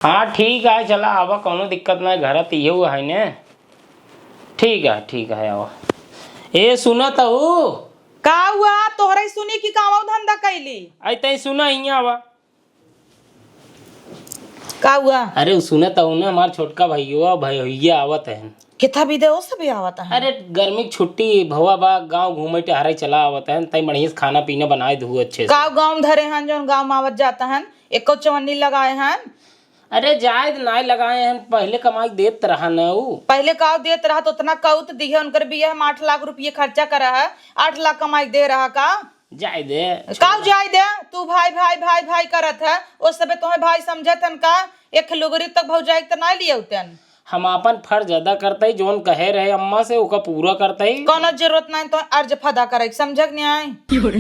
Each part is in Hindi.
हाँ ठीक है, चला आवा, कोनो दिक्कत नहीं, घर ये हुआ है ने। ठीक है आवा। ए सुनत हूँ का हुआ तोहरा सुनी की कावा धंधा कैली आई तई सुना हिया आवा। का हुआ? अरे सुनत हूँ ना, हमार छोटका भैया आवत है। कितना भी दे वो सब आवता है। अरे गर्मी की छुट्टी भवा बा, गाँव घूमे टहरे चला आवत है, तई बढ़िया से खाना पीना बनाए दू अच्छे से। गाँव धरे हैं जो गाँव में आवत जाता है, एको चवन्नी लगाए हैं। अरे जायद नाय लगाए हैं, पहले कमाई देत रहा न ऊ। पहले काव देत रहा तो उतना काउ तो दिए उनकर बिया हम 8 लाख रुपये खर्चा करा है, 8 लाख कमाई दे रहा का जाय दे काव जाय दे। तू भाई भाई भाई भाई करत है, उस समय तुम्हें भाई समझतन का एक लुगरी तक भौजाई तो ना लिए उतन। हम अपन फर्ज अदा करते ही, जोन कहे रहे अम्मा से ओका पूरा करते ही। कोनो जरूरत नहीं तो अर्ज फदा करे, समझक नहीं आई।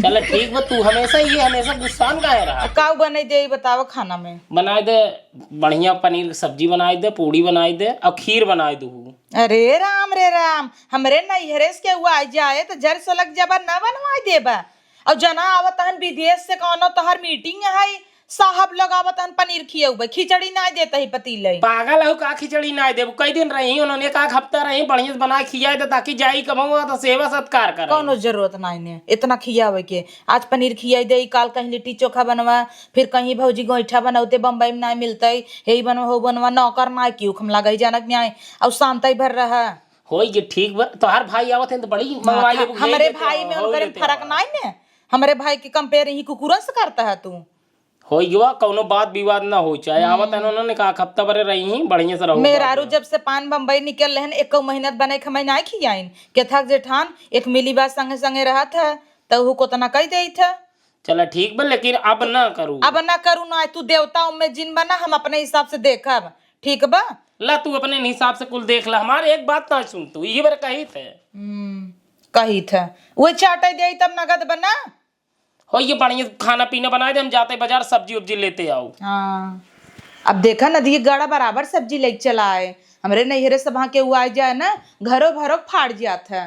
चल ठीक बा, तू हमेशा गुस्सान काहे रहा। काव बने दे बताओ खाना में। बनाए दे बढ़िया, पनीर की सब्जी बनाए दे, पूड़ी बनाए दे और खीर बनाए दू। अरे राम रे राम, हमरे नैहरेस के हुआ जाए तो जर सलग जबा न बनवाई देबा। और जना आवत हन विदेश से कोनो तोहर मीटिंग है, साहब लोग आवत हन पनीर खियौबे, खिचड़ी ना देता ही पतीले। पागल हो का, खिचड़ी ना देबू? कई दिन रही उन्होंने, एक हफ्ता रही, बढ़िया से बना खिया दे ताकि जाई कमाऊंगा तो सेवा सत्कार कर। कोनो जरूरत नहीं ने इतना खियावे के। आज पनीर खियाई दे, काल कहीं लिट्टी चोखा बनवा, फिर कहीं भौजी गोईठा बनौते बम्बई में ना मिलते, हे बनवा हो बनवा, नौकर ना क्यों हम लगा जानक में आए और शांति भर रहा हो ये ठीक बा। तोहार भाई आवत है तो बड़ी मंगवा ले। हमारे भाई में उनकर फर्क नहीं ने, हमारे भाई के कंपेयर ही कुकुरा से करता है तू। हो युवा कोनो बात विवाद ना हो, चाहे आवत है उन्होंने कहा हफ्ता भरे रही बढ़िया से रहो। मेरारू जब से पान बम्बई निकल रहे एक मेहनत बने खमाई ना खियाइन के थक जेठान एक मिली बात संगे संगे रहा था तो वो को तना कह दे था। चला ठीक बा, लेकिन अब ना करूँ ना, तू देवता में जिन बना, हम अपने हिसाब से देखब, ठीक बा। ला तू अपने हिसाब से कुल देख ला, हमारे एक बात ना सुन, तू ये बार कही था वो चाटे दे तब नगद बना हो। ये बढ़िया खाना पीना बनाए दे, हम जाते बाजार सब्जी उब्जी लेते आओ। हाँ अब देखा नदी गाड़ा बराबर सब्जी लेके चला आए, हमरे नैहरे सब के हुआ जाए ना घरों भरों फाड़ जात है।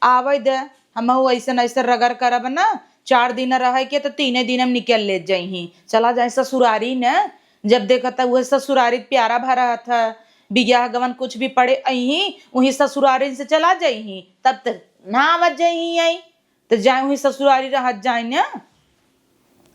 आवे दे हम ऐसा ऐसा रगड़ करब ना, 4 दिन रह के तो 3 दिन हम निकल ले जाही, चला जाए ससुरारी न। जब देखा था वह ससुरारी प्यारा भरा था, बियाह गवन कुछ भी पड़े अही वही ससुरारी से चला जाही, तब तक ना आवत जाही आई तो जाए वही ससुरारी रह जाए न।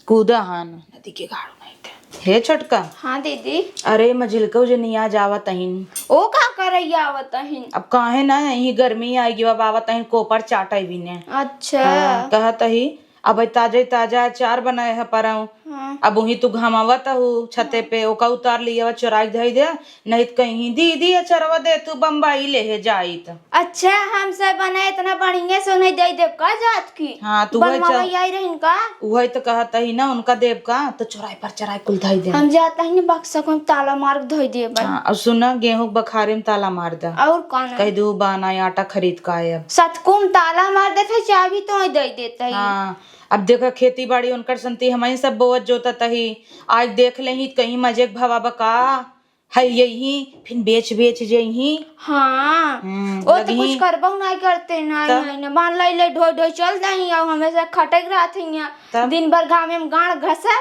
कूदा हान नदी के गाड़ो नहीं थे। हे छोटका। हाँ दीदी। अरे मझिलको जो नहीं आज आवत अहिन। ओ का करैया आवत अहिन? अब काहे ना यही गर्मी आएगी, अब आवत अहिन कोपर चाटे भी ने। अच्छा हाँ, कहत ही अब ताजा ताजा अचार बनाए है परऊ। हाँ। अब वही तू घमावत हूँ छते पे, ओका उतार लिया चुराई धई दे, नहीं तो कहीं दीदी अचरवा दे तू बम्बई ले जाइत। अच्छा हम सब बना इतना बढ़िया से नहीं दे देव का जात की। हाँ तू बनवाई आई रहिन का? वही तो कहत ही ना उनका देव का तो चुराई पर चराई कुल धई दे। हम जाता ही बक्सा को ताला मार धोई दे। हाँ अब सुना गेहूं बखारे में ताला मार दे और कौन कह दू बाना आटा खरीद का आए। अब सतकुम ताला मार देते चाबी तो दे देता ही। हाँ अब देखा खेती बाड़ी उनकर संती हमारी सब बोवत जोता ही, आज देख ले ही कहीं मजे भवा बका है यही फिर बेच जही। हाँ वो तो कुछ करबो नहीं करते नहीं मान ले ढोई ढोई चल दही और हमेशा खटक रहा थी दिन भर गाँव में गाड़ घसा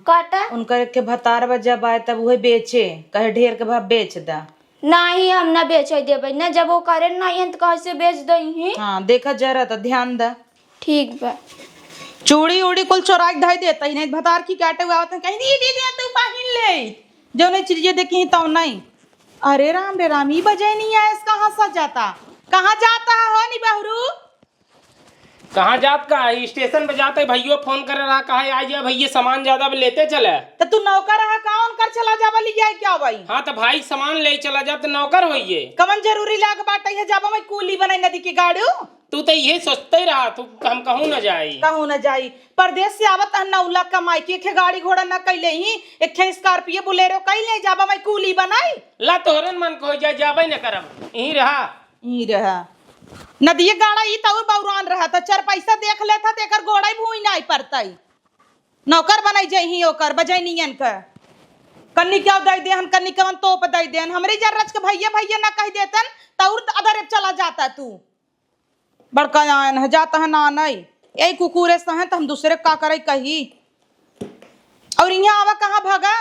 काटा। उनकर के भतार जब आए तब वही बेचे, कहे ढेर के भाव बेच दा। नहीं हम ना बेच देबे ना, जब वो करे नहीं तो कैसे बेच दही। हाँ देखा जरा तो ध्यान दा। ठीक बा। चूड़ी उड़ी कुल चोराक धई देता ही नहीं, भतार की काटे हुआ होता कहीं दीदी दे तू पहिन ले जो नहीं चीजें देखी तो नहीं। अरे राम रे राम, ये बजे नहीं आया, कहाँ सा जाता, कहाँ जाता है हो नी बहरू? कहाँ जात का स्टेशन पे जाते भैया फोन कर रहा, कहा आ जा भैया सामान ज्यादा लेते चले। तो तू नौकर रहा कौन कर चला जावा ली जाए क्या भाई? हाँ तो भाई सामान ले चला जा तो नौकर होइए। कमन जरूरी लाग बाटे है जाबा मैं कूली बनाई नदी की गाड़ू। तू तो ये सोचते ही रहा, तू हम कहूँ न जाई परदेश से आवत है 9 लाख कमाई के गाड़ी घोड़ा न कैले ही, एक स्कॉर्पियो बोलेरो कैले जाबा मैं कूली बनाई। ला तोहरन मन को जा जाबे न करब, यही रहा नदिये गाड़ा ई तऊ बौरान रहा था, 4 पैसा देख लेता तो एकर गोड़ा भूई नहीं पड़तई, नौकर बनाई जही ओकर बजैनियन का। कन्नी क्या दे देहन, कन्नी कवन तोप दे देहन, हमरे जर्रज के भैया भैया ना कह देतन तौर अदर चला जाता। तू बड़का आयन है जाता है ना नहीं यही कुकुरे से हैं तो हम दूसरे का करे कही। और यहाँ आवा कहाँ भागा?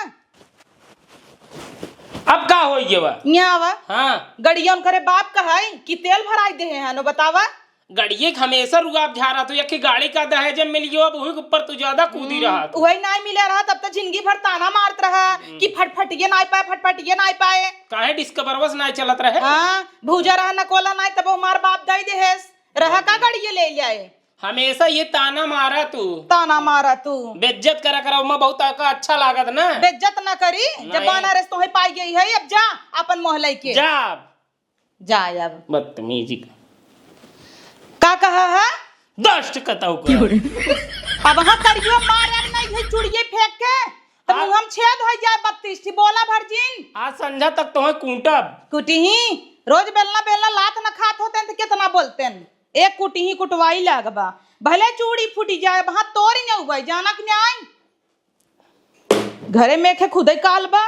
हो गया बा? यहाँ आवा हाँ गड़िया करे बाप कहाई कि तेल भराई दे है नो बतावा। गड़िए हमेशा रुआब जा रहा तो यकी गाड़ी का दहेज मिल गयो, अब वही के ऊपर तू ज्यादा कूदी रहा। वही नहीं मिले रहा तब तक जिंदगी भर ताना मारत रहा कि फटफटिए नहीं पाए, फटफटिए नहीं पाए। काहे डिस्कवर बस नहीं चलत रहे? हाँ भूजा रहा न कोला नहीं तब हमार बाप दई दे है रहा का गड़िए ले जाए। हमेशा ये ताना मारा तू, ताना मारा तू, बेइज्जत करा करा मैं बहुत का अच्छा लागत ना। बेइज्जत ना करी जब बनारस तो पाई गई है। अब जा अपन मोहल्ले के जा जा अब बदतमीजी का कहा है दस्ट कताऊ को। अब वहां करियो मारे नहीं है चुड़िए फेंक के तो मुंह हम छेद हो जाए 32 ठी बोला भरजिन। आज संध्या तक तुम्हें कूटब कुटी ही रोज बेलना बेलना लात न खात होते तो कितना बोलते एक कुटी ही कुटवाई लगबा भले चूड़ी फूटी जाए वहां तोरी न उबाई जाना कि नहीं घरे में खे खुद ही कालबा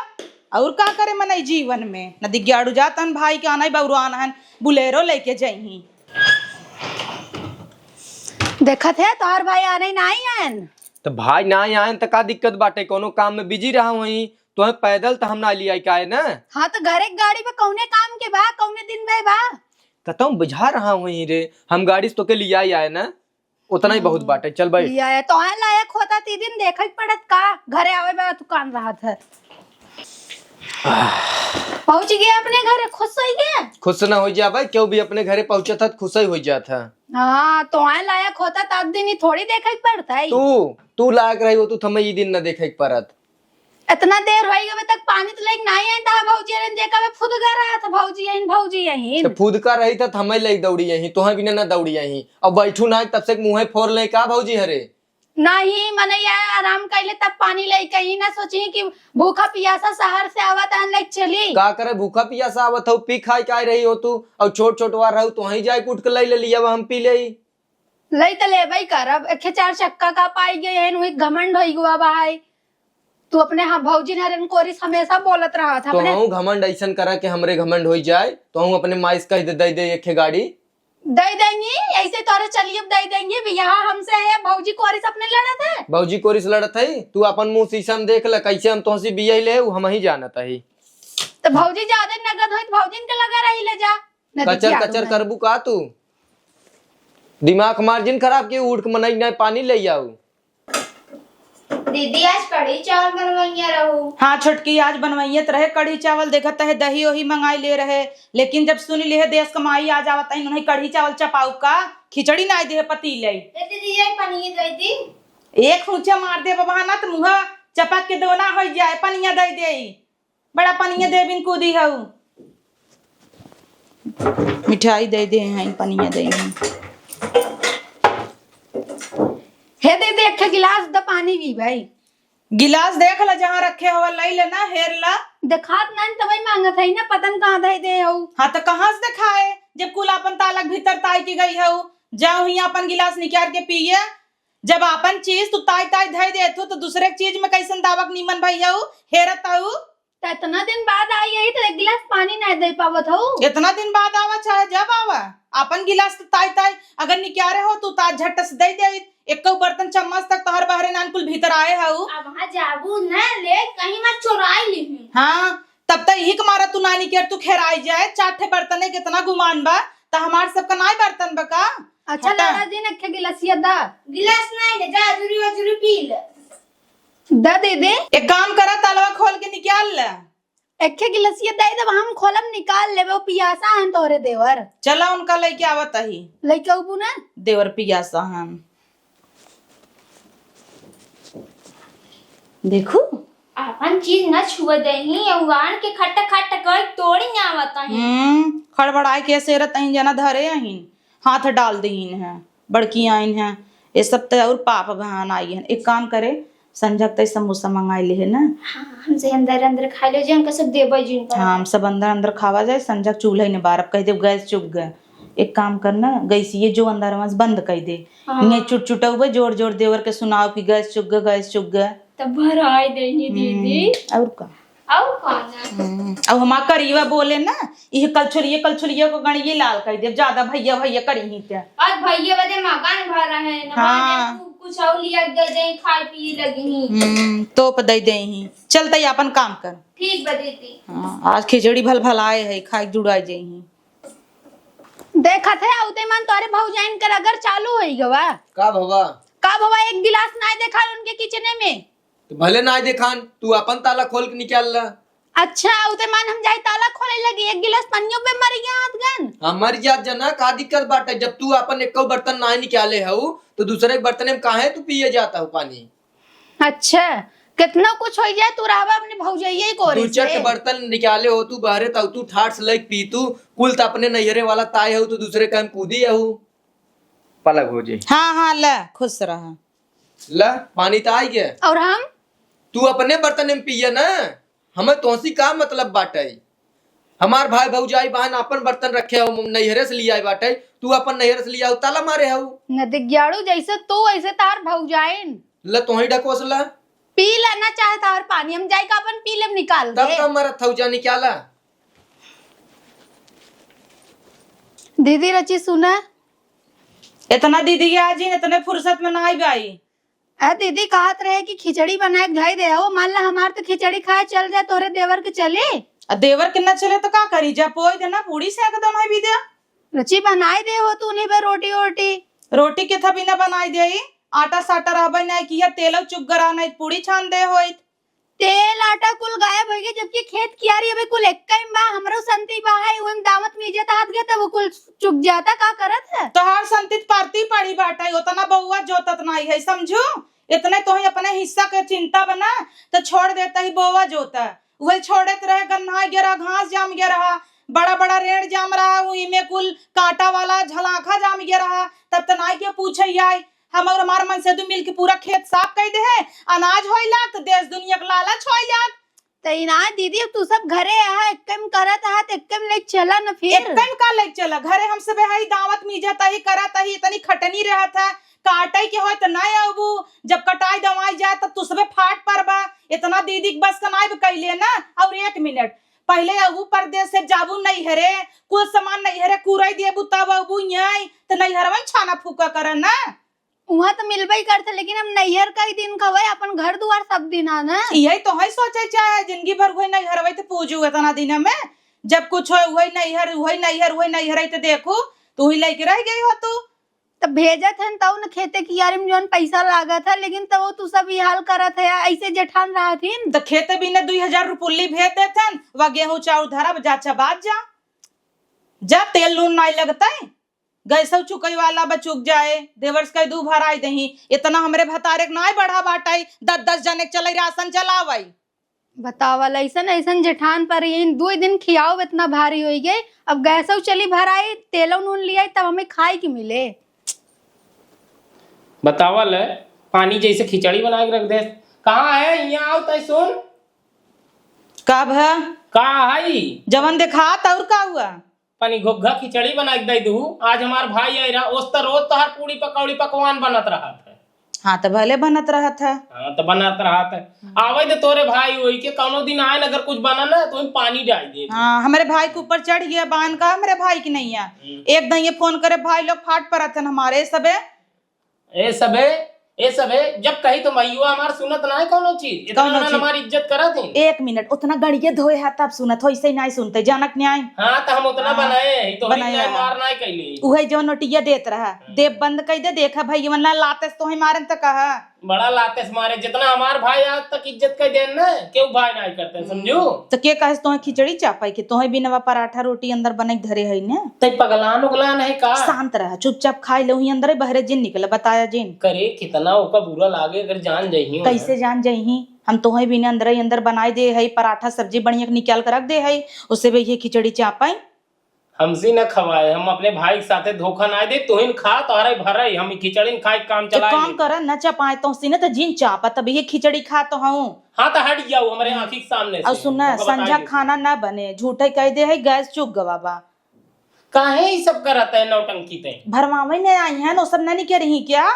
और का करे मन जीवन में न दिग्याड़ू जातन भाई के आना बउरान हन बुलेरो लेके जाई। देखत है तोहर भाई आने नहीं आयन तो भाई ना आए तो का दिक्कत बाटे, कोनो काम में बिजी रहा वही तो पैदल तो हम ना लिया का है ना। हाँ तो घरे गाड़ी पे कौने काम के बा कौने दिन में बा तो तुम बुझा रहा वही रे, हम गाड़ी से तो के लिया ही आए ना, उतना ही बहुत बाटे। चल भाई लिया है तो है लायक होता ती दिन देखा ही पड़त का घरे आवे बा तू कान रहा था। पहुंच गया अपने घरे खुश हो गया। खुश ना हो जा भाई, क्यों भी अपने घरे पहुंचा था खुश ही हो जाता। हाँ तो है लायक होता तब दिन ही थोड़ी देखा ही पड़ता है। तू लायक रही हो तू थमे ये दिन न देखे परत। इतना देर हो गया तक पानी तो लेके नहीं आया था भौजी ने देखा मैं खुद कर रहा था भौजी यहीं तो फूद का रही था थमे ले दौड़ी यहीं तो बिना ना दौड़ी यहीं अब बैठू ना तब से मुंह फोड़ ले का भौजी हरे नहीं मने यार आराम कैले तब पानी ले कहीं ना सोची कि भूखा पियासा शहर से आवत आन ले चली का करे भूखा पियासा आवत हो पी खाई का रही हो तू और छोट छोट वार रहू तो वहीं जाए कुट के ले लिया हम पी ले तो ले भाई करब एक 4 चक्का का पाई गए हैं वही घमंड हो गया भाई तू अपने हाँ भौजी ने कोरिस हमेशा बोलत रहा था तो हम घमंड ऐसा करा के हमरे घमंड हो जाए तो हम अपने माइस कह दे एक गाड़ी दे देंगे ऐसे तोरे चलिए दे देंगे यहाँ हमसे है भौजी कोरिस अपने लड़त है भौजी कोरिस लड़त है तू अपन मुंह शीशा में देख ल कैसे हम तोहसी बिया ले हम ही जानत है तो भौजी ज्यादा नगद हो भौजी के लगा रही ले जा कचर कचर करबू का तू दिमाग मार्जिन खराब के उठ के मनई नहीं पानी ले आओ। दीदी आज कढ़ी चावल बनवाइया रहू। हाँ छोटकी आज बनवाइयत रहे कढ़ी चावल देखत है दही वही मंगाई ले रहे लेकिन जब सुन ले देश कमाई आ जावत है उन्हें कढ़ी चावल चपाऊ का खिचड़ी ना दे पतीले दीदी ये पानी दे दी एक खुचा मार दे बहाना तो मुँह चपक के दोना हो जाए पनिया दे दे बड़ा पनिया दे बिन कूदी है मिठाई दे दे हैं पनिया दे हे दे दे एक गिलास द पानी भी भाई गिलास देख ला जहाँ रखे हो लई लेना हेर ला दिखात नहीं तो भाई मांगत है ना पतन कहाँ दे दे हो। हाँ तो कहाँ से दिखाए जब कुल अपन तालक भीतर ताई की गई है जाओ ही अपन गिलास निकाल के पिए जब अपन चीज तू ताई ताई धई दे तो दूसरे चीज में कैसन दावक नीमन भाई है हेरत आऊ तो इतना दिन बाद आई है तो एक गिलास पानी नहीं दे पावत हो। इतना दिन बाद आवा चाहे जब आवा अपन गिलास तो ताई ताई अगर निकारे हो तू ताज झट से दे दे एक बर्तन चम्मच तक तोहर बहरे नान कुल भीतर आए है अब वहां जाबू ना ले कहीं मैं चुराई ली हूं। हाँ तब तक ही मारा तू नानी के तू खेराई जाए 4 बर्तन कितना गुमान बा तो हमार सबका नाई बर्तन बका। अच्छा लाला जी ने के गिलासिया दा गिलास नहीं ले जा जरूरी पी ले दा दे दे एक काम करा तलवा खोल के निकाल ले एक गिलासिया दे दे हम खोलम निकाल ले वो पियासा है तोरे देवर चला उनका लेके आवत ही लेके आबू ना देवर पियासा हम देखो अपन चीज न छुए दही उगान के खट्टा खट्टा कर तोड़ी ना आवता है खड़बड़ाई के सेरत अहिन जना धरे अहिन हाथ डाल दहीन है बड़की आइन है ये सब तो और पाप बहान आई है। एक काम करे संजक तय समोसा मंगाई ले है ना। हाँ, हमसे अंदर अंदर खा लो जन का सब देबे जिन हाँ हम सब अंदर अंदर खावा जाए संजक चूल्हा ने बारब कह दे गैस चुप गए एक काम करना गैस ये जो अंदर वहां बंद कर दे ये चुट चुटा हुए जोर जोर देवर के सुनाओ कि गैस चुप गए तब भराई देनी दीदी और का और खाना अब हमार करीवा बोले ना ये कलछुलिया को गणिये लाल कर दे ज्यादा भैया भैया करी ही ते आज भैया बदे मकान भर रहे हैं ना हाँ कुछ और लिया दे दे खाए पिए लगी ही। तोप दे दे ही चलते अपन काम कर। ठीक बा दीदी। हाँ, आज खिचड़ी भल भलाए है खाए जुड़ाई जही। देखा थे आउते मन तोरे भौजाइन कर अगर चालू होई गवा का भवा का भवा एक गिलास ना देखा उनके किचने में। तो भले ना दिखान, तू अपन ताला खोल के निकाल ला। अच्छा आउते मन हम जाई ताला खोले लगी एक गिलास पानियों पे मर गया हाथ गन। हमारी जात जना का दिक्कत बाटे, जब तू अपन एक बर्तन ना निकाले हऊ तो दूसरे के बर्तन में काहे तू पिए जाता हो पानी। अच्छा कितना कुछ हो जाए तू रहबा अपने भौजाइये को तू चट बर्तन निकाले हो तू बहरे तब तू ठाट से लग पी तू कुल तो अपने नैहरे वाला ताए हो तो दूसरे काम कूदी हऊ पलक हो जाए। हाँ हाँ ला खुश रहा। ला पानी तो आई गया और हम तू अपने बर्तन में पिए ना, हमें तोसी का मतलब बाटे। हमार भाई भौजाई बहन अपन बर्तन रखे हो नैहरे से लिया बाटे, तू अपन नैहरे से लिया ताला मारे हऊ। नदिग्याड़ू जैसे तू ऐसे तार भौजाइन ला तोही ढकोस ला पी लेना चाहे तार पानी हम जाए का अपन पी लेम निकाल तब दे। तो हमारा थौजा निकाला। दीदी रची सुना इतना दीदी के आज इतने फुर्सत में ना आई बाई। दीदी कहत रहे कि खिचड़ी बनाए के जाई दे हो मान ला हमार तो खिचड़ी खाए चल जाए तोरे देवर के चले। देवर कितना चले तो का करी जा पोई देना पूड़ी से एकदम है विद्या। रची बनाए दे हो तू नहीं बे रोटी वोटी रोटी के था बिना बनाई दे आटा साटा रहबे नहीं किया तेल चुप गरा नहीं पूड़ी छान दे होई। तेल आटा कुल गायब हो गया जबकि खेत कियारी अबे कुल एक बा हमरो संती बा है उन दामत में इज्जत हाथ गया तब कुल चुक जाता का करत है। तोहार संतित पारती पड़ी बाटा उतना बहुआ जोतत नहीं है समझू। इतने तो ही अपने हिस्सा के चिंता बना तो छोड़ देता ही बोवा जोता वही छोड़ते रहे गन्ना गिरा घास जाम गया रहा बड़ा बड़ा रेड़ जाम रहा वही में कुल कांटा वाला झलाखा जाम गया रहा तब तनाई के पूछे आई हम और हमार मन से दू मिल के पूरा खेत साफ कर दे है अनाज होइला तो देश दुनिया के लालच होइला। तई ना दीदी तू सब घरे आ एकम करत आ एकम ले चला न फिर एकदम का ले चला घरे हम सब है दावत मीजत ही करत ही इतनी खटनी रहा था काटे के होय तो नहीं अबू जब कटाई दवाई जाए तब तू सबे फाट परबा इतना दीदी बस का नहीं कैले ना। और 1 मिनट पहले अबू परदेश से जाबू नहीं हरे कुछ सामान नहीं हरे कुराई देबू तब अबू यही तो नहीं हरवन छाना फूका कर ना वहाँ तो मिलबे ही करते लेकिन हम नैहर का ही दिन खवाए अपन घर दुआर सब दिन आना यही तो है सोचे चाहे जिंदगी भर वही नहीं हरवे तो पूजू इतना दिन में जब कुछ हो वही नहीं हर तो देखू तू ही लेके रह गई हो तू तब भेजत है तब न खेते की यार में जोन पैसा लागा था लेकिन तब तू सब ये हाल करत है ऐसे जेठान रहा थी तो खेते बिना 2000 रुपये भेज देते वह गेहूं चाउर धरा जा बात जा तेल नून नहीं लगता है गैस चुकई वाला बचुक जाए देवर्स का दू भराई दही इतना हमरे भतारे नहीं बढ़ा बाटाई 10-10 जने चले राशन चलावाई बतावल ऐसा ऐसा जेठान पर इन 2 दिन खियाओ इतना भारी हो गई अब गैस चली भराई तेलो नून लिया तब हमें खाए की मिले। बतावल पानी जैसे खिचड़ी बना के रख दे कहाँ है यहाँ आओ तय सुन कब है कहाँ है जवन देखा और का हुआ पानी घोघा खिचड़ी बना के दे दू आज हमार भाई आई रहा उस तर रोज तोहर पूरी पकौड़ी पकवान बनत रहा था। हाँ तो भले बनत रहा था हाँ तो बनत रहा था आवे दे तोरे भाई होई के कौनो दिन आए अगर कुछ बना ना तो पानी डाल दे। हाँ हमारे भाई के ऊपर चढ़ गया बान का मेरे भाई की नहीं है एक दिन ये फोन करे भाई लोग फाट पर थे हमारे सबे ए सबे जब कही तो भैया हमार सुनत ना है कौनो चीज इतना हमारी इज्जत करा दे 1 मिनट उतना गड़िए धोए है तब सुनत हो ऐसे नहीं सुनते जानक न्याय। हाँ तो हम उतना बनाए तो बनाया मार नहीं कैली उहे जो नोटिया देत रहा देव बंद कई दे देखा भाई वरना लातेस तो ही मारन तक कहा बड़ा लातेस मारे जितना हमार भाई आज तक इज्जत कर देन ना क्यों भाई नहीं करते समझू तो के कहे तो खिचड़ी चापाई के तो बिना पराठा रोटी अंदर बने धरे है ने ते पगलान उगलान है का शांत रहा चुपचाप खाई लो ही अंदर बहरे जिन निकले बताया जिन करे कितना ओका बुरा लागे अगर जान जाही कैसे जान जाही हम तो ही बिना अंदर ही अंदर बनाई दे है पराठा सब्जी बढ़िया निकाल कर रख दे है उससे भी ये खिचड़ी चापाई हमसे न खवाए हम अपने भाई के साथे धोखा ना दे तोहिन खा तोहरे भरे हम खिचड़ी खाए काम चलाए काम कर न चापाए तो सीने तो जिन चापा तब ये खिचड़ी खा तो हूँ। हाँ तो हट जाओ हमारे आँखी के सामने और सुना संझा खाना ना बने झूठे कह दे है गैस चुक गवाबा काहे ये सब करत है नौटंकी ते भरवावे ने आई है नो सब नहीं कह रही क्या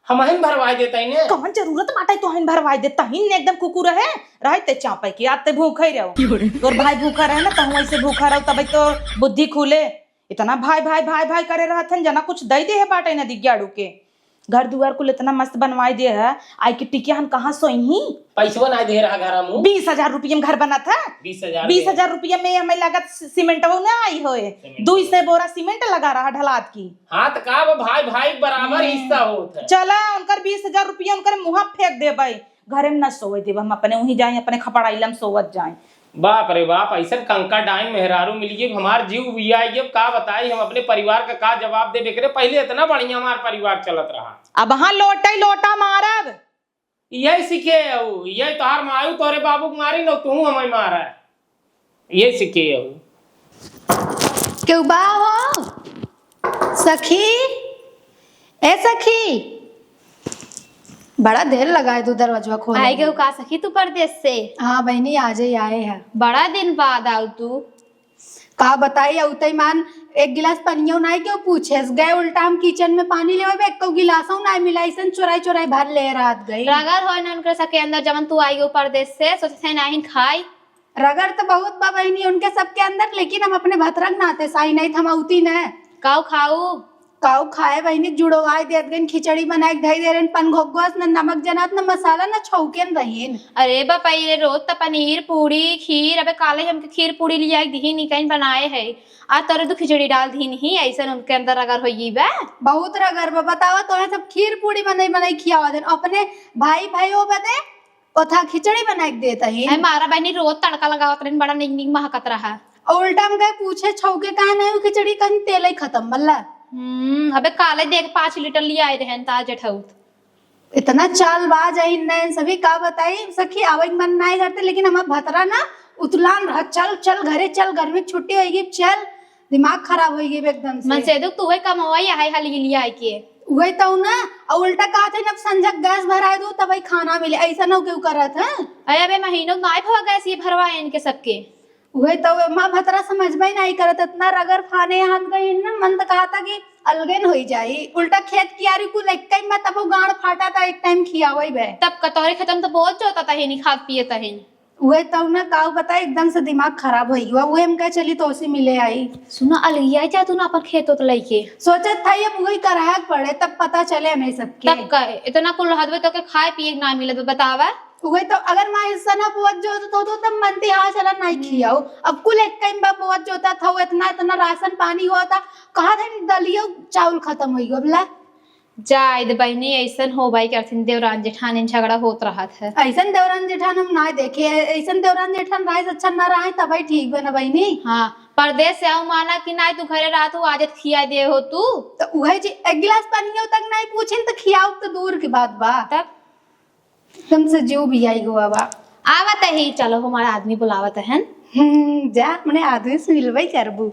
हम हिन भरवाई देता है ने कौन जरूरत बाटे तो हिन भरवाई दे तहिन एकदम कुकुर है रहते चापे की आते भूखे रहो तोर भाई भूखा रहे ना तहु ऐसे भूखा रहो तब तो बुद्धि खुले इतना भाई भाई भाई भाई करे रहत जना कुछ दई दे है बाटे न दिग्याड़ू के घर दुआर कुल इतना मस्त बनवाई दे है, आई की टिकिया हम कहाँ सोई। पैसवा नहीं दे रहा घर मुँह। 20,000 रुपये में घर बना था। 20,000 20,000 रुपये में हमें लागत सीमेंट वो ना आई होए, 200 बोरा सीमेंट लगा रहा ढलात की। हाँ तो का भाई भाई बराबर हिस्सा होता है। चला उनकर 20,000 रुपया उनकर मुँह फेंक दे भाई, घरे में न सोए दे, हम अपने वहीं जाए अपने खपड़ाइलम सोवत जाए। बाप रे बाप, ऐसा कंका डाइन मेहरारू मिलिए हमार जीव बिया का बताई हम अपने परिवार का जवाब दे बेकरे। पहले इतना बढ़िया हमार परिवार चलत रहा, अब हाँ लोटा मारब। यही सीखे यही तोहार मारू तोरे बाबू को मारी न तू हमें मारा, यही सीखे क्यों बा हो सखी, ए सखी, बड़ा देर लगा है तू दरवाजा खोलने। आए गए का सखी तू परदेश से? हाँ बहनी आज ही आए हैं। बड़ा दिन बाद आऊ तू। का बताई उतई मान एक गिलास पनियो नहीं क्यों पूछे गए, उल्टा हम किचन में पानी लेवे एक को गिलासों नहीं मिला, ऐसा चोराई भर ले रात गई। रगर हो न उनके सके अंदर जवन तू आई गई परदेश से, सोचे नहीं खाई। रगर तो बहुत बा बहनी उनके सबके अंदर, लेकिन हम अपने भतरक नाते साई नहीं थमाउती न काऊ खाऊ काऊ खाए बहनी जुड़वाई देत गन, खिचड़ी बनाए धई दे रन, पन घोगस न नमक जनात न मसाला न छौकेन रहीन। अरे बापा ये रोज तो पनीर पूरी खीर, अबे काले हमके खीर पूरी लिया दी नहीं कहीं बनाए है, आज तोरे तो खिचड़ी डाल दी नहीं, ऐसा उनके अंदर अगर होई बे बहुत रगर बा। बतावा तो सब खीर पूरी बनाई खियावा देन, अपने भाई हो बदे ओथा खिचड़ी बनाई देता ही। मारा बहनी रोज तड़का लगावत रही, बड़ा निक निक महकत रहा। उल्टा हम गए पूछे छौके कहा नहीं खिचड़ी कहीं तेल ही खत्म बल्ला। अबे काले देख 5 लीटर लिया आए रहे ताजे ठौत। इतना चालबाज है इन सभी का बताई सखी, आवे मन नहीं करते, लेकिन हम भतरा ना उतलान रह, चल घरे चल, घर में छुट्टी होगी चल, दिमाग खराब होगी एकदम से। मन से दुख तू कमाई है हाली लिया आए के वही तो ना, और उल्टा कहा था अब संजक गैस भराए दो तब खाना मिले, ऐसा ना क्यों करत है। अरे अबे महीनों नाई भवा गैस ये भरवाए इनके सबके। वही तो माँ भतरा समझ में नहीं करत, इतना रगर फाने हाथ गई ना, मन तो कहा था कि अलगन हो जाई, उल्टा खेत कियारी कुल एक टाइम में तब गांड फाटा था, एक टाइम खियावई बे, तब कतौरे खत्म तो बहुत जोता था नहीं खाद पिए तहिन। वही तो ना काऊ बता एकदम से दिमाग खराब हो गया, वो हम कह चली तो उसी मिले आई। सुना अलगिया जा तू ना अपन खेत तो लेके सोचत था ये वही कराया पड़े तब पता चले हमें सबके। तब कहे इतना कुल हदवे तो के खाए पिए ना मिले तो बतावा। वही तो अगर माँ हिस्सा ना पहुंच जो तो तब मनती हाँ चला नहीं खियाओ, अब कुल एक टाइम बा पहुंच जोता था, वो इतना राशन पानी हुआ था, कहा था दलियो चावल खत्म हो गया बोला। जायद बहनी ऐसा हो भाई करथिन देवरान जेठान झगड़ा होत रहा था। ऐसा देवरान जेठान हम ना देखे, ऐसा देवरान जेठान राय अच्छा ना रहा तब ठीक बना बहनी। हाँ परदेश से आओ माना कि ना तू घरे रात हो आजत खिया दे हो तू, तो वही जी एक गिलास पानी तक नहीं पूछे तो खियाओ तो दूर की बात बा, तब तुमसे जो भी आई हुआ बा आवत ही चलो हमारा आदमी बुलावत है। जा मैंने आदमी से मिलवाई करबू।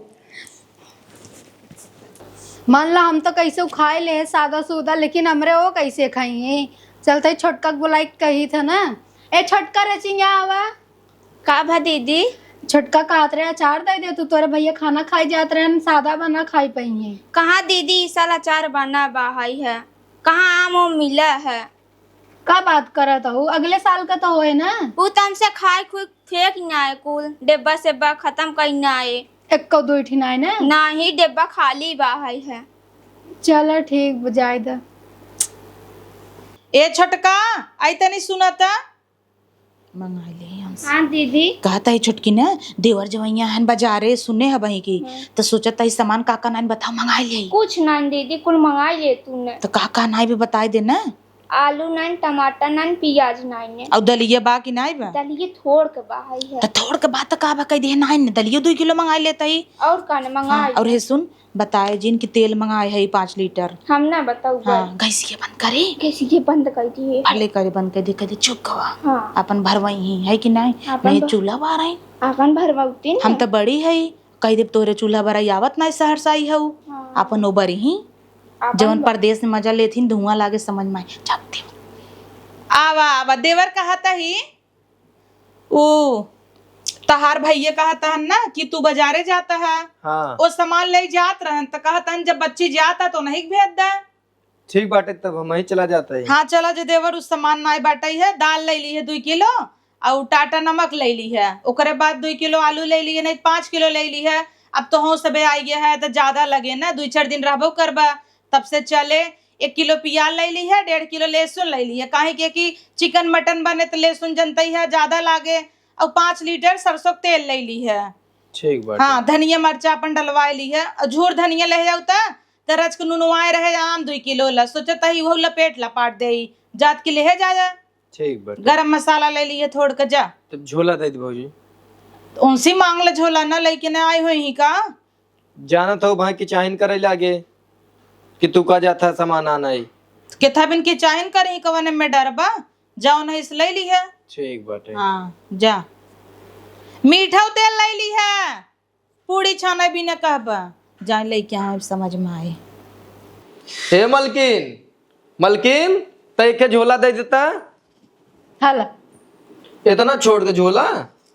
मान ला हम तो कैसे खाए ले सादा सूदा, लेकिन हमरे वो कैसे खाइए। चलते छोटका बुलाई कही था ना, ए छोटका रचिंगा आवा का भा दीदी, छोटका कहत रहे अचार दे दे, तू तोरे भैया खाना खाई जात रहे सादा बना खाई पाइए। कहाँ दीदी इस साल अचार बना बाहाई है, कहाँ आम वो मिला है। का बात करत हो, अगले साल का तो होए ना। वो तो हमसे खाए खुद फेंक ना आए, कुल डिब्बा सेब्बा खत्म कर ना आए, एक को दो ठिन आए ना, ना ही डिब्बा खाली बाहाई है। चलो ठीक बुझाई दा। ए छोटका आई तनी सुनाता मंगा ले हमसे। हाँ दीदी कहता है छोटकी ना देवर जवैया हन बाजारे सुने है बही की, तो सोचता है सामान काका नाइन बताओ मंगा ले। कुछ ना दीदी कुल मंगा ले तूने, तो काका नाई भी बताई दे ना, आलू नाइन टमाटर नाइन प्याज नाइन और दलिया बा की नाई बा, दलिए थोड़ के बाहाई है। तो थोड़ के बात का बा कह दे नाइन दलियो 2 किलो मंगा लेता ही। और काने मंगा हाँ, और हे सुन बताए जिन की तेल मंगाए है 5 लीटर। हम ना बताऊ हाँ गैसिए बंद करे, कैसे ये बंद कर दिए। भले करे बंद कर दे, कह दे चुप गवा हाँ अपन भरवाई ही है कि नहीं, नहीं चूल्हा बार है अपन भरवाउती हम तो बड़ी है, कह दे तोरे चूल्हा बराई आवत नहीं सहरसा आई है अपन ओबरी ही जवन परदेश में मजा लेथिन धुआं लागे समझ में जाती। आवा आवा देवर कहता ही ओ तहार भैया कहता है ना कि तू बाजारे जाता है, हाँ वो सामान ले जात रहन, तो कहता है जब बच्ची जाता तो नहीं भेज दे। ठीक बाटे तब हम ही चला जाता है। हाँ चला जो देवर उस सामान नाई बाटाई है, दाल ले ली है 2 किलो और टाटा नमक ले ली है, ओकरे बाद 2 किलो आलू ले ली है, नहीं 5 किलो ले ली है। अब तो हो सबे आई गया है तो ज्यादा लगे ना, 2-4 दिन रहबो करबा तब से चले। 1 किलो प्याज ले ली है, 1.5 किलो लहसुन ले ली है, काहे के कि चिकन मटन बने तो लहसुन जनता ही है ज्यादा लागे। और 5 लीटर सरसों के तेल ले ली है। ठीक बात। हाँ, धनिया मरचा अपन डलवाए ली है। और झूर धनिया ले जाऊ तो रच के नुनवाए रहे आम 2 किलो ला, सोचता ही वो लपेट लपाट दे जात के ले जा। ठीक बात। गरम मसाला ले लिए थोड़ के जा। तब झोला दे दी भौजी। उनसे मांग ले झोला ना लेके न आई हुई का। जाना था भाई की चाहन करे लागे कि तू का जाता सामान आना ही केथा बिन की चाहन करी कवन में डरबा, जाओ ना इस ले ली है। ठीक बात है। हाँ जा। मीठा तेल ले ली है, पूरी छाना भी न कहबा, जा लेके आए समझ में आए। हे मलकिन, मलकिन तय के झोला दे देता। हला इतना छोड़ के झोला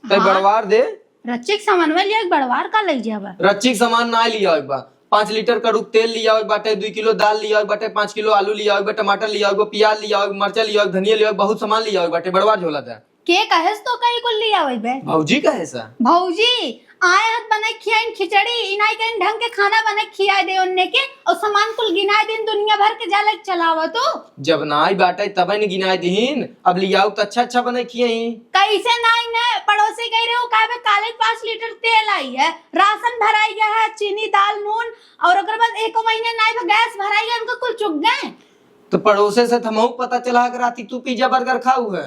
तय बड़वार दे। रचिक सामान में लिया बड़वार का ले जाबा। रच्ची सामान ना लिया एक बार। 5 लीटर कड़ूक तेल लिया एक बाटे, 2 किलो दाल लिया एक बाटे, 5 किलो आलू लिया एक बाटे, टमाटर लिया एक, प्याज लिया एक, मरचा लिया एक, धनिया लिया एक, बहुत सामान लिया एक बाटे। बड़वार झोला था। के कहेस तो कहीं को लिया वही बे। भौजी का है सा भौजी आए हाथ बने खियाइन खिचड़ी इनाई के ढंग के खाना बने खियाए दे उन्ने के और सामान कुल गिनाए दिन दुनिया भर के जाले चलावा तो। जब नाई बाटे तब न गिनाए दीन, अब लियाओ तो अच्छा बने खियाई। कैसे नाई ने पड़ोसी कह रहे हो काहे काले 5 लीटर तेल आई है, राशन भराई गया है, चीनी दाल नून और अगर बाद 1 महीने नाई पे गैस भराई गया, उनको कुल चुक गए। तो पड़ोसे से थमहू पता चला कर आती तू पिज्जा बर्गर खाऊ है।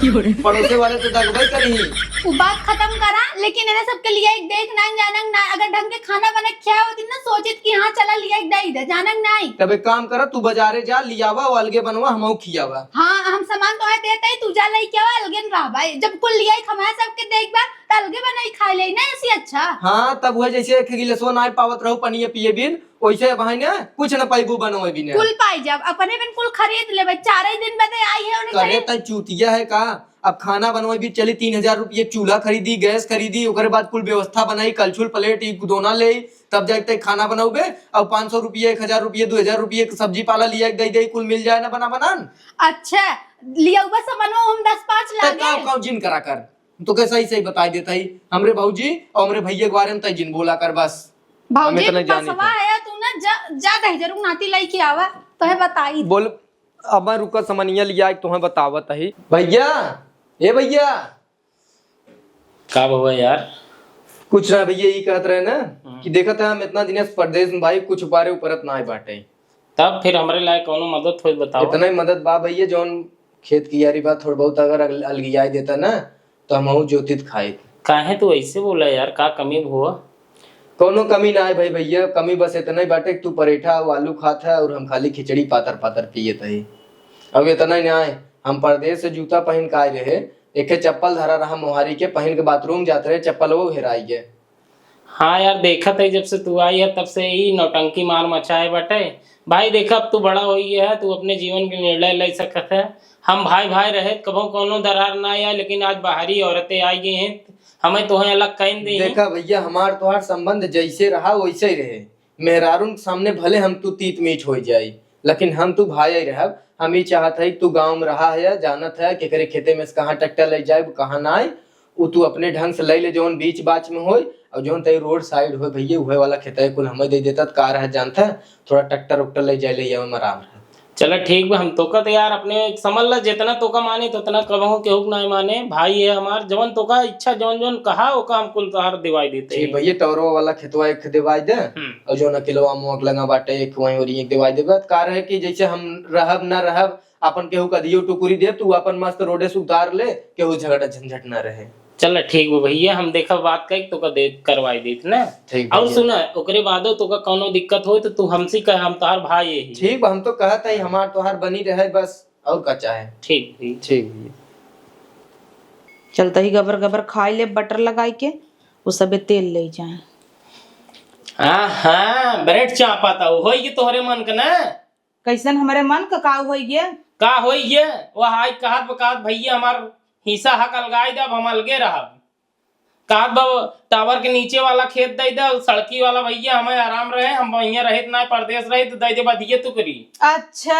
पड़ोसे वाले तो दगबई करी। वो बात खत्म करा, लेकिन इन्हें सबके लिए एक देख ना जानक ना अगर ढंग के खाना बने क्या होती ना सोचित कि हाँ चला लिया एक दे दे जानक नहीं। तब एक काम कर, तू बाजारे जा लियावा और अलगे बनवा हमहू खियावा। हाँ हम सामान तो है देते ही तू जा लई क्या अलगे रहा भाई, जब कुल लिया खमाया सबके देख बार अलगे बनाई खा ले ना ऐसी अच्छा। हाँ तब वह जैसे 1 गिलास नाई पावत रहू पनिया पिए बिन, वैसे भाई ने कुछ न पाइबू बनवे बिन। कुल पाई जब अपने बिन कुल खरीद ले भाई, 4 ही दिन बाद आई है उन्हें करे तय चूतिया है का। अब खाना बनवाई भी चली 3000 रुपये, चूल्हा खरीदी, गैस खरीदी, ओकरे बाद कुल व्यवस्था बनाई, कलछुल प्लेट दोना ले, तब जाके खाना बनाओगे। अब 500 रुपये, 1000 रुपये, 2000 रुपये सब्जी पाला लिया दे कुल मिल जाए ना बनान। अच्छा लिया बस बनवा हम 10-5 लागे काव जिन करा कर तो कैसा ही सही बता देता ही हमरे भौजी और हमरे भैया के बारे में तय जिन बोला कर बस। भौजी पसवा है तू ना जा दही जरूर नाती लाई के आवा तो है बताई बोल। अब मैं रुका समनिया लिया तुम्हें बतावत ही। भैया ए भैया का हुआ यार? कुछ ना भैया यही कहत रहे ना कि देखा था हम इतना दिन से परदेश में भाई कुछ बारे उपरत ना आए बाटे, तब फिर हमरे लायक कोनो मदद हो बताओ। इतना ही मदद बा भैया, जौन खेत की यारी बात थोड़ा बहुत अगर अलगिया देता ना तो हम ज्योतित खाए। काहे तू ऐसे बोला यार, का कमी हुआ? कोनो कमी ना है भाई भैया, कमी बस इतना ही बाटे तू परेठा और आलू खाता है और हम खाली खिचड़ी पातर पातर पिए थे। अब इतना ही ना है, हम परदेश से जूता पहन के आए रहे, एक चप्पल धरा रहा मोहारी के, पहन के बाथरूम जाते रहे, चप्पल वो हेराई गए। हाँ यार देखा था जब से तू आई है तब से ही नौटंकी मार मचाए बटे। भाई देखा अब तू बड़ा हो गया है, तू अपने जीवन के निर्णय ले सकत है। हम भाई भाई रहे कबो कोनो दरार ना आया, लेकिन आज बाहरी औरतें आई गई हैं, हमें तो अलग कह दी। देखा भैया हमार तोहार संबंध जैसे रहा वैसे ही रहे। मेहरारून सामने भले हम तू तीत मीच हो जाये, लेकिन हम तू भाई ही रह। हम ही चाहत है तू गाँव में रहा है, जानत है कि करे खेते में कहाँ ट्रैक्टर ले जाए कहाँ ना आए, वो तू अपने ढंग से ले ले जौन बीच बाच में हो और जौन तई रोड साइड हो भैया उहे वाला खेता कुल हमें दे देता कार है, जानता है थोड़ा ट्रैक्टर उक्टर ले जाए ले आराम रहे। चलो ठीक बा, हम तोका तो यार अपने समझ ला जितना तोका माने तो उतना कबहू केहू ना माने। भाई है हमार, जवन तोका इच्छा जौन जौन कहा ओका हम कुल तोहार दिवाई देते हैं। भैया टोरो वाला खेतवा एक दिवाई दे और जो न किलोवा मुक लगा बाटे एक वहीं और एक दिवाई दे। कार है कि जैसे हम रहब ना रहब अपन केहू का दियो टुकुरी दे, तू अपन मस्त रोडे से उतार ले, केहू झगड़ा झंझट ना रहे। चल ठीक बा भैया, हम देखा बात कही तो दे करवाई देत ना। और सुना ओकरे बादो तो का कोनो दिक्कत हो तो तू हमसे कह, हम तोहार भाई है। ठीक बा, हम तो कहत है हमार तोहार बनी रहे बस, और का चाहे। ठीक ठीक भैया। चलता ही गबर गबर खाई ले बटर लगाई के, वो सबे तेल ले जाए। हाँ हाँ ब्रेड चापा था हो ये तोहरे मन का ना। कैसन हमारे मन का का हो गया का हो ये वो हाय कहत बकात भैया हमार हिस्सा हक अलगाई दे, अब हम अलगे रहब। कहत बाबू टावर के नीचे वाला खेत दे दे, सड़की वाला भैया हमें आराम रहे, हम वहीं रहे ना परदेश रहे तो दे दे बदिए तू करी। अच्छा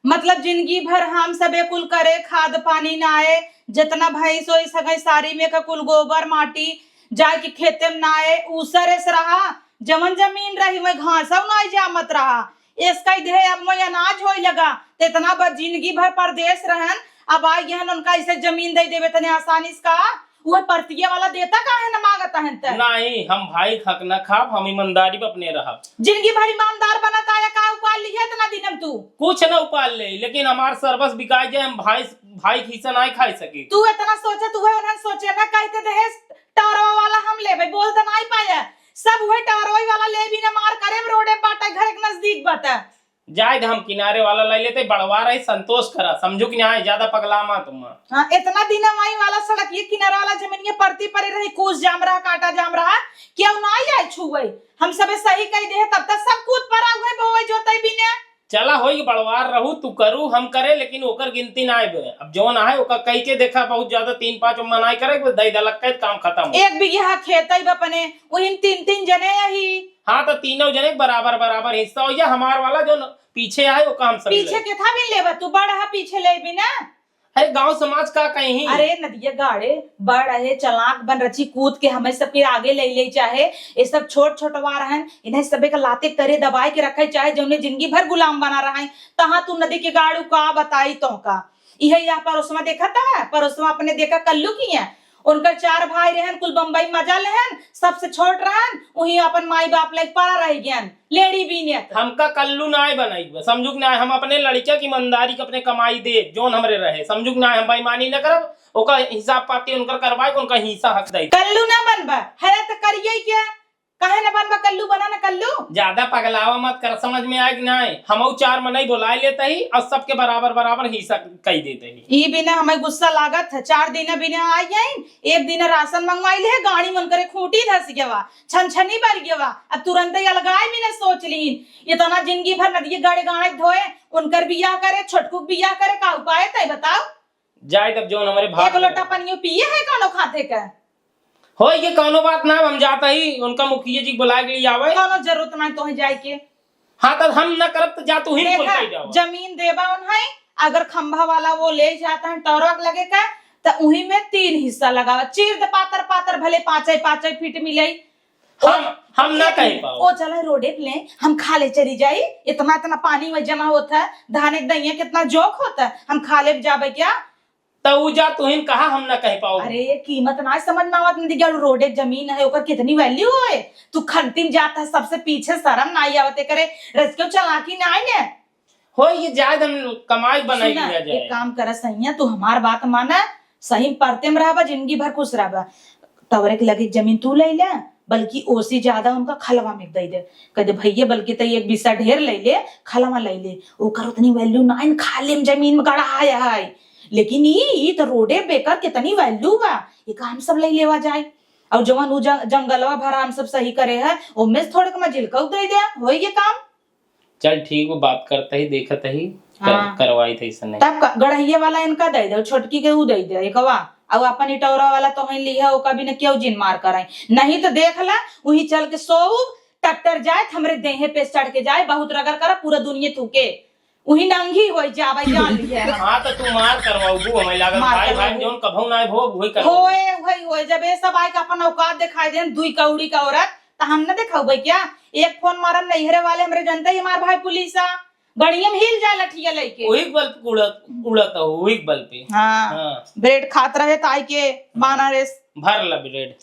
मतलब जिंदगी भर हम सबे कुल करे, खाद पानी ना आए, जितना भैंस हो सके सारी में का कुल गोबर माटी जाए के खेते में ना आए, उसरे से रहा। जमन जमीन रही में घास ना जामत रहा, इसका ही देह अब मैं अनाज होई लगा ते इतना बड़ जिंदगी भर परदेश रहन अब आई गहन उनका इसे जमीन दे देवे तने आसानी से का वो परतिये वाला देता काहे न मांगता हन त नहीं हम भाई खक न खाब, हम ईमानदारी पे अपने रहब। जिंदगी भर ईमानदार बनता या का उपाल लिया इतना दिनम तू कुछ न उपाल ले, लेकिन हमार सर्वस बिकाई जाए, हम भाई खीसा नहीं खाई सके। तू इतना सोचे तू है उन्हें सोचे ना कहते थे टावरवा वाला हम ले भाई बोलता नहीं पाया सब वही टावरवा वाला ले भी ना मार करे रोडे बाटा घर के नजदीक बता जाए हम किनारे वाला ले लेते, बढ़वा रहे संतोष करा, समझो कि नहीं ज्यादा पगला मा तुम। हाँ इतना दिन वही वाला सड़क ये किनारा वाला जमीन ये परती पड़े रही कूस जाम रहा काटा जाम रहा क्या नहीं आए छुए हम सब सही कह दे तब तक सब कूद पड़ा हुए बोए जोते भी ने चला होई बड़वार रहू तू करू हम करे, लेकिन ओकर गिनती ना आए। अब जो ना है ओकर कई के देखा बहुत ज्यादा 3-5 मनाई करे दई दलक के काम खत्म। एक बीघा खेत ही बपने वही 3-3 जने यही। हाँ तो तीनों जने बराबर बराबर हिस्सा हो या हमार वाला जो पीछे आए वो काम सब पीछे के था भी लेबा तू बड़ा पीछे ले भी ना। अरे गांव समाज का कहीं अरे नदिया गाड़े बड़ है चलाक बन रची कूद के हमें सबके आगे ले चाहे ये सब छोट छोटवा रहन इन्हें सबे का लाते करे दबाए के रखे चाहे जो जिंदगी भर गुलाम बना रहा है तहाँ तू नदी के गाड़ू का बताई तो का यही यहाँ परोसवा देखा था परोसवा अपने देखा कल्लू की है उनकर 4 भाई रहन कुल बम्बई मजा लेहन सबसे छोट रहन वही अपन माई बाप लाइक पड़ा रह गयन लेडी भी ने हमका कल्लू नाय बनाई समझुक ना हम अपने लड़का की ईमानदारी के अपने कमाई दे जोन हमरे रहे समझुक ना हम बेईमानी न करब ओका हिसाब पाती उनकर करवाए उनका हिस्सा हक दे कल्लू ना बनबा है तो करिए क्या कहे न बनबा कल्लू बना ना कल्लू ज्यादा पगलावा मत कर समझ में आए कि नहीं हम 4 मनई बुलाए लेते ही और सबके बराबर बराबर हिस्सा कही देते ही। ई बिना हमें गुस्सा लागत है 4 दिन बिना आई जाइन एक दिन राशन मंगवाई ले गाड़ी मन करे खूंटी धस गवा छनछनी भर गवा अब तुरंत ही अलगाए भी ना सोच लीन इतना जिंदगी भर नदी गाड़े गाड़े धोए उनकर बियाह करे छोटकू बियाह करे का उपाय तय बताओ जाए तब जो हमारे भाग एक लोटा पनियो पिए है कानो खाते का हो ये कौनो बात ना हम जाता ही उनका मुखिया जी बुला के लिए आवे कोनो जरूरत नहीं तो जाए के। हाँ तब हम न करब तो जा तू ही बोल के जाओ जमीन देबा उन्हें अगर खंभा वाला वो ले जाता है टोरक लगे का तो उही में 3 हिस्सा लगावा चीर दे पातर पातर भले 5 फीट मिले हम ना कह पाओ ओ चला रोडे पे ले हम खा ले चली जाई इतना पानी में जमा होता है धाने दहिया कितना जोक होता है हम खा ले जाबे क्या तो जा तुहिन कहा हम ना कह पाओ। अरे कीमत ना समझ में आवत नहीं रोडे जमीन है ओकर कितनी वैल्यू है तू खंतिन जाता है सबसे पीछे शर्म ना आवते करे रस क्यों चलाकी ना आई ने हो ये ज्यादा हम कमाई बनाई लिया जाए एक काम कर सही तू हमार बात माना सही परते में रहबा जिंदगी भर खुश रहबा तवरे के लगे जमीन तू ले ले बल्कि ओसी ज्यादा उनका खलवा में दे दे कदे भैया बल्कि तो एक बिसा ढेर ले ले खलवा ले ले ओकर उतनी वैल्यू ना इन खाली में जमीन में गड़ा है लेकिन ये तो रोडे बेकार कितनी वैल्यू बा ये काम सब ले लेवा जाए और जवान उ जंगलवा भरा हम सब सही करे है ओमे थोड़े के मजिल कऊ दे दे हो ये काम चल ठीक वो बात करते ही देखते ही करवाई थे इसने तब गढ़िया वाला इनका दे दे छोटकी के उ दे दे एकवा अब अपन इटौरा वाला तो ही लिया ओका भी न क्यों जिन मार कराई नहीं तो देख ला वही चल के सो टक्कर जाए हमरे देहे पे चढ़ के जाए बहुत रगड़ कर पूरा दुनिया थूके वही नंगी हो जावे जान लिया हां तो तू मार करवाऊ हमें लागत भाई भाई जोन कभौ ना हो वही कर होए जब ये सब आए का अपन औकात दिखाई दे दुई कौड़ी का औरत तो हम न दिखाऊ क्या एक फोन मारम नैहरे वाले हमरे जनता ही हमार भाई पुलिसा गड़िया में हिल जाए लठिया लेके वही बल उड़त वही बल पे हाँ ब्रेड खात रहे ताई के बाना रेस भर ला ब्रेड